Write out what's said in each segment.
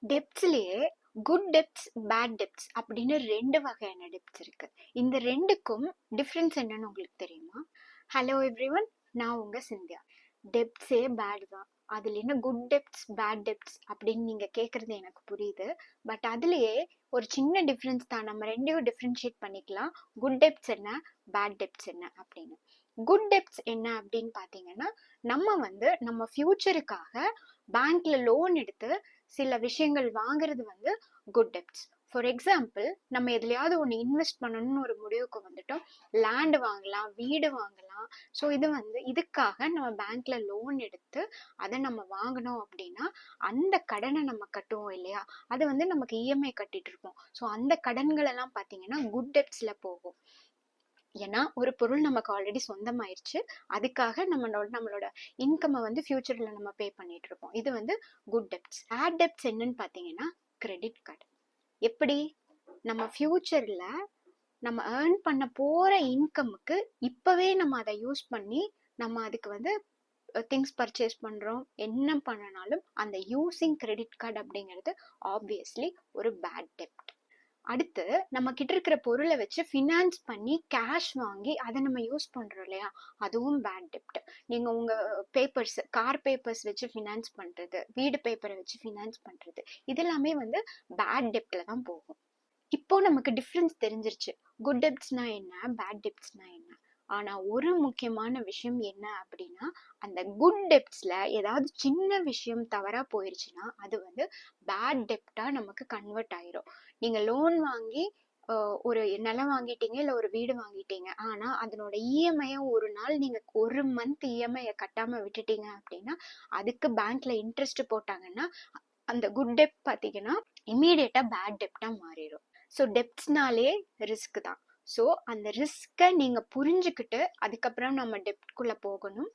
டெப்ட்ஸ்லயே good debts, bad debts அப்படின்னு 2 வகையான debts இருக்கு. இந்த 2க்கும் டிஃபரன்ஸ் என்னன்னு உங்களுக்கு தெரியுமா? ஹலோ எவ்ரிவன், நான் உங்க சிந்தியா. டெப்ட்ஸே பேட் தான். அதுல என்ன குட் டெப்ட்ஸ், பேட் டெப்ட்ஸ் அப்படின்னு நீங்க கேக்குறது எனக்கு புரியுது. பட் அதுலயே ஒரு சின்ன டிஃபரன்ஸ் தான். நம்ம ரெண்டையும் டிஃபரன்ஷியேட் பண்ணிக்கலாம். குட் டெப்ட்ஸ் என்ன, பேட் டெப்ட்ஸ் என்ன அப்படின்னு. குட் டெப்ட்ஸ் என்ன அப்படின்னு பாத்தீங்கன்னா, நம்ம ஃபியூச்சருக்காக பேங்க்ல லோன் எடுத்து சில விஷயங்கள் வாங்குறது குட் டெப்ட்ஸ். ஃபார் எக்ஸாம்பிள், நம்ம எதுலையாவது ஒன்று இன்வெஸ்ட் பண்ணணும்னு ஒரு முடிவுக்கு வந்துட்டோம். லேண்ட் வாங்கலாம், வீடு வாங்கலாம். ஸோ இதுக்காக நம்ம பேங்க்ல லோன் எடுத்து அதை நம்ம வாங்கணும் அப்படின்னா அந்த கடனை நம்ம கட்டுவோம் இல்லையா, அது நமக்கு இஎம்ஐ கட்டிட்டு இருப்போம். ஸோ அந்த கடன்கள் எல்லாம் பார்த்தீங்கன்னா குட் டெப்ட்ஸ்ல போகும். ஏன்னா ஒரு பொருள் நமக்கு ஆல்ரெடி சொந்தமாயிருச்சு, அதுக்காக நம்மளோட இன்கம் ஃபியூச்சர்ல நம்ம பே பண்ணிட்டு இருப்போம். இது குட் டெப்ட்ஸ். பேட் டெப்ட்ஸ் என்னன்னு பாத்தீங்கன்னா கிரெடிட் கார்டு. எப்படி நம்ம ஃபியூச்சர்ல நம்ம ஏர்ன் பண்ண போற இன்கமுக்கு இப்பவே நம்ம அதை யூஸ் பண்ணி நம்ம அதுக்கு திங்ஸ் பர்ச்சேஸ் பண்றோம், என்ன பண்ணனாலும் அந்த யூசிங் கிரெடிட் கார்டு அப்படிங்கிறது ஆப்வியஸ்லி ஒரு பேட் டெப்ட். அடுத்து நம்ம கிட்ட இருக்கிற பொருளை வச்சு ஃபினான்ஸ் பண்ணி கேஷ் வாங்கி அதை நம்ம யூஸ் பண்றோம் இல்லையா, அதுவும் பேட் டெப்ட். நீங்க உங்க பேப்பர்ஸ், கார் பேப்பர்ஸ் வச்சு ஃபினான்ஸ் பண்றது, வீடு பேப்பரை வச்சு ஃபினான்ஸ் பண்றது, இதெல்லாமே பேட் டெப்ட்ல தான் போகும். இப்போ நமக்கு டிஃபரன்ஸ் தெரிஞ்சிருச்சு, குட் டெப்ட்ஸ்னா என்ன, பேட் டெப்ட்ஸ்னா என்ன. ஆனா ஒரு முக்கியமான விஷயம் என்ன அப்படின்னா, அந்த குட் டெப்ட்ஸ்ல ஏதாவது சின்ன விஷயம் தவறா போயிருச்சுன்னா அது பேட் டெப்டா நமக்கு கன்வெர்ட் ஆயிரும். நீங்க லோன் வாங்கி ஒரு நிலம் வாங்கிட்டீங்க, இல்ல ஒரு வீடு வாங்கிட்டீங்க, ஆனா அதனோட இஎம்ஐ ஒரு நாள் நீங்க ஒரு மந்த் இஎம்ஐ கட்டாம விட்டுட்டீங்க அப்படின்னா அதுக்கு பேங்க்ல இன்ட்ரெஸ்ட் போட்டாங்கன்னா அந்த குட் டெப்ட் பாத்தீங்கன்னா இமீடியட்டா பேட் டெப்டா மாறிடும். ஸோ டெப்ட்ஸ்னாலே ரிஸ்க் தான். ஸோ அந்த ரிஸ்கை நீங்க புரிஞ்சுக்கிட்டு அதுக்கப்புறம் நம்ம டெப்ட்குள்ள போகணும்.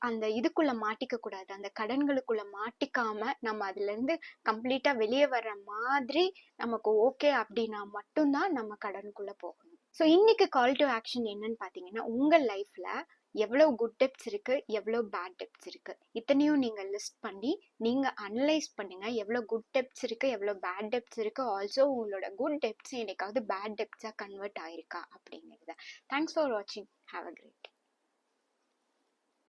அந்த இதுக்குள்ள மாட்டிக்க கூடாது, அந்த கடன்களுக்குள்ள மாட்டிக்காம நம்ம அதுல இருந்து கம்ப்ளீட்டா வெளியே வர்ற மாதிரி நமக்கு ஓகே அப்படின்னா மட்டும்தான் நம்ம கடனுக்குள்ள போகணும். ஸோ இன்னைக்கு கால் டு ஆக்ஷன் என்னன்னு பாத்தீங்கன்னா, உங்க லைஃப்ல எவ்வளவு குட் டெப்ட்ஸ் இருக்கு, எவ்வளவு பேட் டெப்ட்ஸ் இருக்கு, இத்தனையும் நீங்க லிஸ்ட் பண்ணி நீங்க அனலைஸ் பண்ணுங்க. எவ்வளவு குட் டெப்ட்ஸ் இருக்கு, எவ்வளவு பேட் டெப்ட்ஸ் இருக்கு, ஆல்சோ உங்களோட குட் டெப்ட்ஸ் என்னைக்காவது பேட் டெப்ட்ஸா கன்வெர்ட் ஆயிருக்கா அப்படிங்கிறத. தேங்க்ஸ் ஃபார் வாட்சிங். Have a great